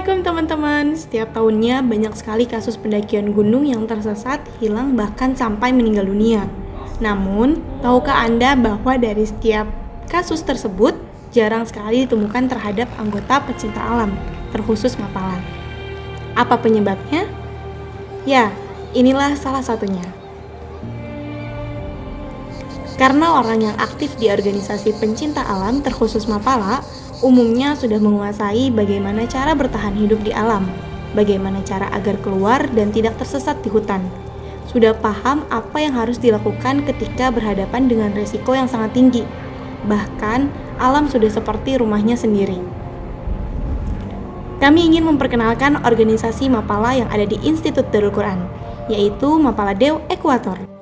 Assalamualaikum teman-teman. Setiap tahunnya banyak sekali kasus pendakian gunung yang tersesat, hilang, bahkan sampai meninggal dunia. Namun, tahukah Anda bahwa dari setiap kasus tersebut jarang sekali ditemukan terhadap anggota pecinta alam, terkhusus Mapala? Apa penyebabnya? Ya, inilah salah satunya. Karena orang yang aktif di organisasi pencinta alam, terkhusus Mapala, umumnya sudah menguasai bagaimana cara bertahan hidup di alam, bagaimana cara agar keluar dan tidak tersesat di hutan. Sudah paham apa yang harus dilakukan ketika berhadapan dengan resiko yang sangat tinggi. Bahkan, alam sudah seperti rumahnya sendiri. Kami ingin memperkenalkan organisasi Mapala yang ada di Institut Darul Quran, yaitu Mapala Dew Ekuator.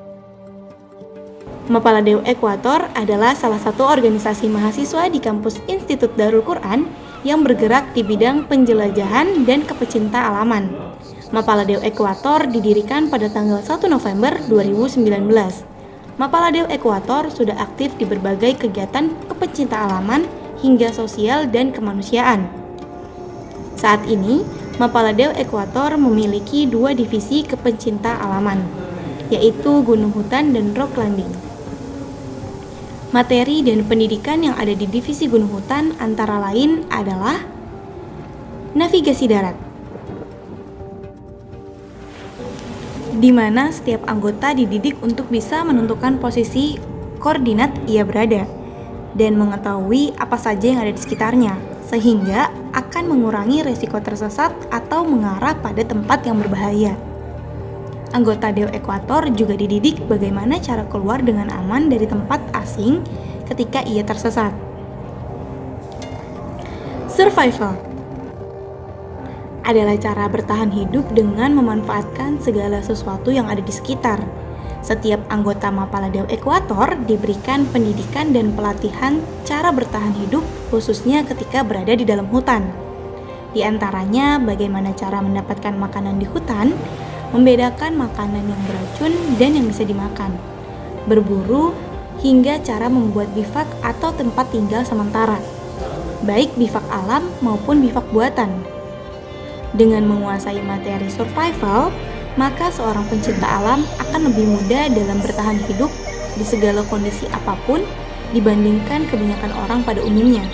Mapala Dew Ekuator adalah salah satu organisasi mahasiswa di kampus Institut Darul Quran yang bergerak di bidang penjelajahan dan kepecinta alaman. Mapala Dew Ekuator didirikan pada tanggal 1 November 2019. Mapala Dew Ekuator sudah aktif di berbagai kegiatan kepecinta alaman hingga sosial dan kemanusiaan. Saat ini, Mapala Dew Ekuator memiliki 2 divisi kepecinta alaman, yaitu gunung hutan dan rock climbing. Materi dan pendidikan yang ada di divisi gunung hutan antara lain adalah navigasi darat, di mana setiap anggota dididik untuk bisa menentukan posisi koordinat ia berada dan mengetahui apa saja yang ada di sekitarnya, sehingga akan mengurangi resiko tersesat atau mengarah pada tempat yang berbahaya. Anggota Dew Ekuator juga dididik bagaimana cara keluar dengan aman dari tempat asing ketika ia tersesat. Survival adalah cara bertahan hidup dengan memanfaatkan segala sesuatu yang ada di sekitar. Setiap anggota Mapala Dew Ekuator diberikan pendidikan dan pelatihan cara bertahan hidup khususnya ketika berada di dalam hutan. Di antaranya bagaimana cara mendapatkan makanan di hutan, membedakan makanan yang beracun dan yang bisa dimakan, berburu, hingga cara membuat bivak atau tempat tinggal sementara, baik bivak alam maupun bivak buatan. Dengan menguasai materi survival, maka seorang pencinta alam akan lebih mudah dalam bertahan hidup di segala kondisi apapun dibandingkan kebanyakan orang pada umumnya.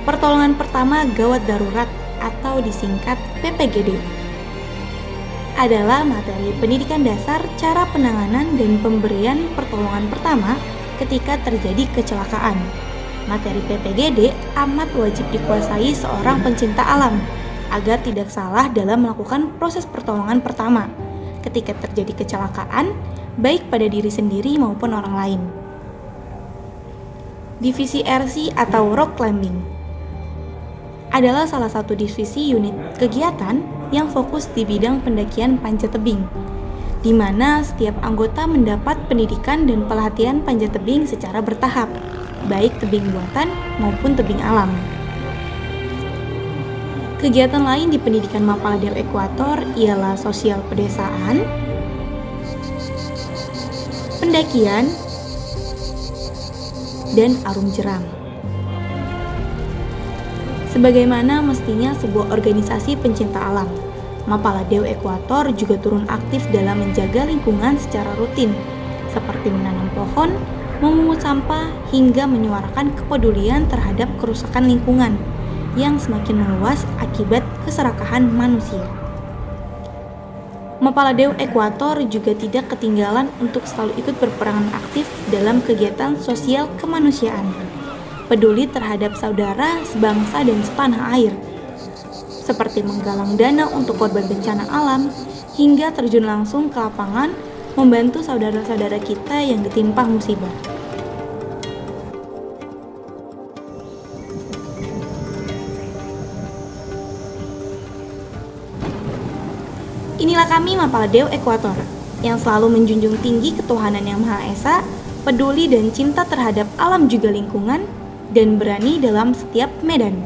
Pertolongan pertama gawat darurat atau disingkat PPGD adalah materi pendidikan dasar cara penanganan dan pemberian pertolongan pertama ketika terjadi kecelakaan. Materi PPGD amat wajib dikuasai seorang pencinta alam agar tidak salah dalam melakukan proses pertolongan pertama ketika terjadi kecelakaan, baik pada diri sendiri maupun orang lain. Divisi RC atau rock climbing adalah salah satu divisi unit kegiatan yang fokus di bidang pendakian panjat tebing, di mana setiap anggota mendapat pendidikan dan pelatihan panjat tebing secara bertahap, baik tebing buatan maupun tebing alam. Kegiatan lain di pendidikan Mapala Dew Ekuator ialah sosial pedesaan, pendakian, dan arum jeram. Sebagaimana mestinya sebuah organisasi pencinta alam, Mapala Dew Ekuator juga turun aktif dalam menjaga lingkungan secara rutin, seperti menanam pohon, memungut sampah, hingga menyuarakan kepedulian terhadap kerusakan lingkungan yang semakin meluas akibat keserakahan manusia. Mapala Dew Ekuator juga tidak ketinggalan untuk selalu ikut berperan aktif dalam kegiatan sosial kemanusiaan, peduli terhadap saudara, sebangsa, dan setanah air, seperti menggalang dana untuk korban bencana alam, hingga terjun langsung ke lapangan membantu saudara-saudara kita yang ditimpa musibah. Inilah kami Mapala Dew Ekuator, yang selalu menjunjung tinggi ketuhanan yang Maha Esa, peduli dan cinta terhadap alam juga lingkungan, dan berani dalam setiap medan.